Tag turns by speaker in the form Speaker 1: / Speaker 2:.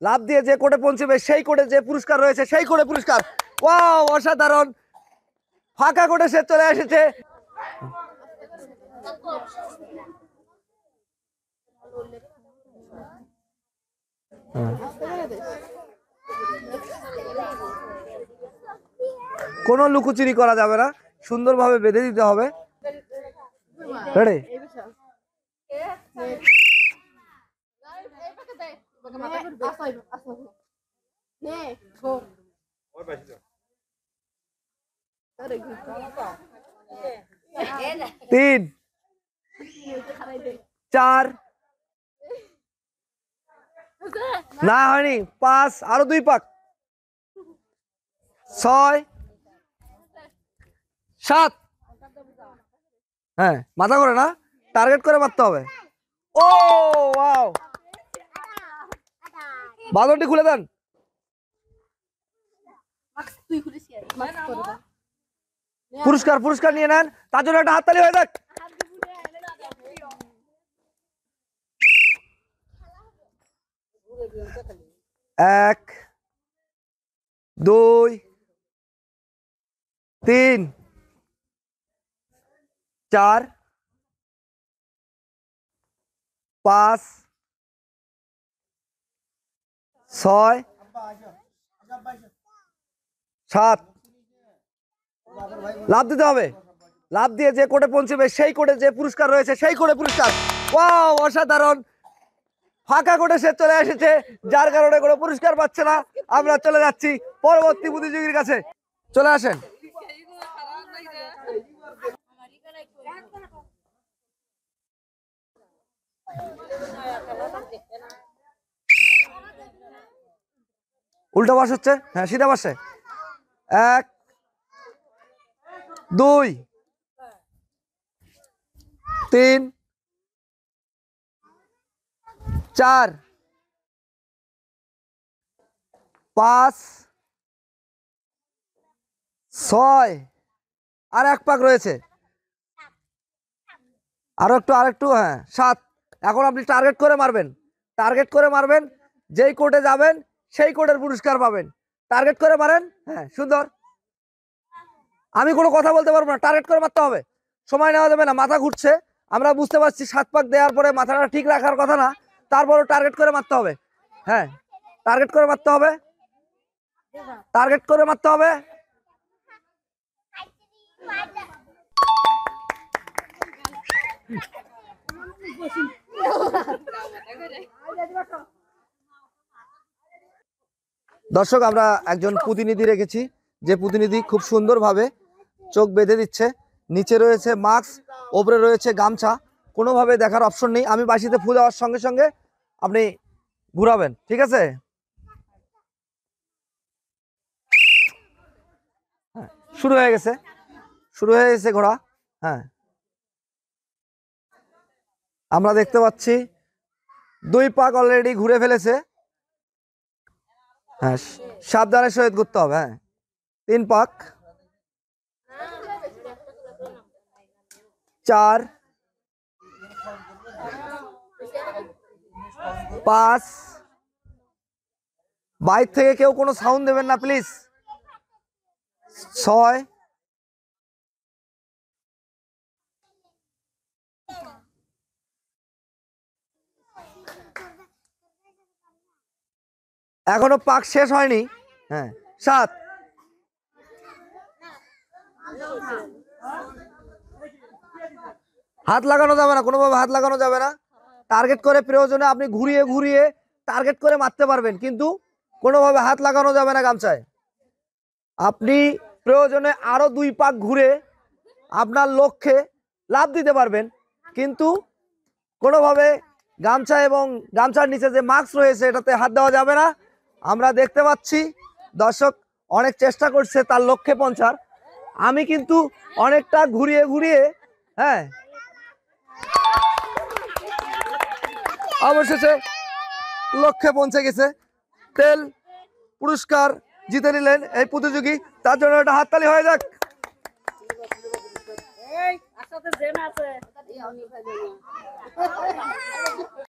Speaker 1: লাভ দিয়ে যে কোর্টে পৌঁছবে সেই কোর্টে যে পুরস্কার রয়েছে সেই কোর্টে পুরস্কার। ওয়াও, অসাধারণ! ফাঁকা কোর্টে সে চলে এসেছে। কোনো লুকোচুরি করা যাবে না, সুন্দরভাবে বেঁধে দিতে হবে। রেডি? তিন, চার, না হয়নি, 5, আরো 2 পাক, 6, 7। হ্যাঁ, মাথা করে না, টার্গেট করে মারতে হবে। ও ওয়াও, বাদনটি খুলে দেন। পুরস্কার পুরস্কার নিয়ে নেন, তার জন্য একটা হাততালি হয়ে যাক। 1, 2, 3, 4, 5, 6, 7। লাভ দিতে হবে, লাভ দিয়ে যে কোর্টে পৌঁছবে সেই কোর্টে যে পুরস্কার রয়েছে সেই কোর্টে পুরস্কার। ওয়াও, অসাধারণ! ফাঁকা কোর্টে সে চলে এসেছে, যার কারণে কোনো পুরস্কার পাচ্ছে না। আমরা চলে যাচ্ছি পরবর্তী প্রতিযোগীর কাছে। চলে আসেন। উল্টো বাস হচ্ছে, হ্যাঁ সিধা বাসে। 1, 2, 3, 4, 5, 6, আর 1 পাক রয়েছে, আরেকটু, হ্যাঁ 7। এখন আপনি টার্গেট করে মারবেন, টার্গেট করে মারবেন, যেই কোর্টে যাবেন সেই কোর্টের পুরস্কার পাবেন। টার্গেট করে মারেন, হ্যাঁ সুন্দর। আমি কোনো কথা বলতে পারবো না, টার্গেট করে মারতে হবে, সময় নেওয়া যাবে না। মাথা ঘুরছে, আমরা বুঝতে পারছি 7 পাক দেওয়ার পরে মাথাটা ঠিক রাখার কথা না, তারপরও টার্গেট করে মারতে হবে। হ্যাঁ, টার্গেট করে মারতে হবে, টার্গেট করে মারতে হবে। দর্শক, আমরা একজন প্রতিনিধি রেখেছি, যে প্রতিনিধি খুব সুন্দরভাবে চোখ বেঁধে দিচ্ছে। নিচে রয়েছে মাস্ক, ওপরে রয়েছে গামছা, কোনোভাবে দেখার অপশন নেই। আমি বাঁশিতে ফু দেওয়ার সঙ্গে সঙ্গে আপনি ঘুরাবেন, ঠিক আছে? হ্যাঁ, শুরু হয়ে গেছে ঘোড়া। হ্যাঁ, আমরা দেখতে পাচ্ছি 2 পাক অলরেডি ঘুরে ফেলেছে। হ্যাঁ, সাবধানের সহিত ঘুরতে হবে। হ্যাঁ, 3 পাক, 4, 5। বাইরে থেকে কেউ কোনো সাউন্ড দেবেন না প্লিজ। 6, এখনো পাক শেষ হয়নি। হ্যাঁ, 7। হাত লাগানো যাবে না, কোনোভাবে হাত লাগানো যাবে না। টার্গেট করে প্রয়োজনে আপনি ঘুরিয়ে ঘুরিয়ে টার্গেট করে মারতে পারবেন, কিন্তু কোনোভাবে হাত লাগানো যাবে না গামছায়। আপনি প্রয়োজনে আরো 2 পাক ঘুরে আপনার লক্ষ্যে লাভ দিতে পারবেন, কিন্তু কোনোভাবে গামছা এবং গামছার নিচে যে মাস্ক রয়েছে এটাতে হাত দেওয়া যাবে না। আমরা দেখতে পাচ্ছি দর্শক অনেক চেষ্টা করছে তার লক্ষ্যে পৌঁছার। আমি কিন্তু অনেকটা ঘুরিয়ে ঘুরিয়ে, হ্যাঁ, অবশেষে লক্ষ্যে পৌঁছে গেছে। তেল পুরস্কার জিতে নিলেন এই প্রতিযোগী, তার জন্য একটা হাততালি হয়ে যাক।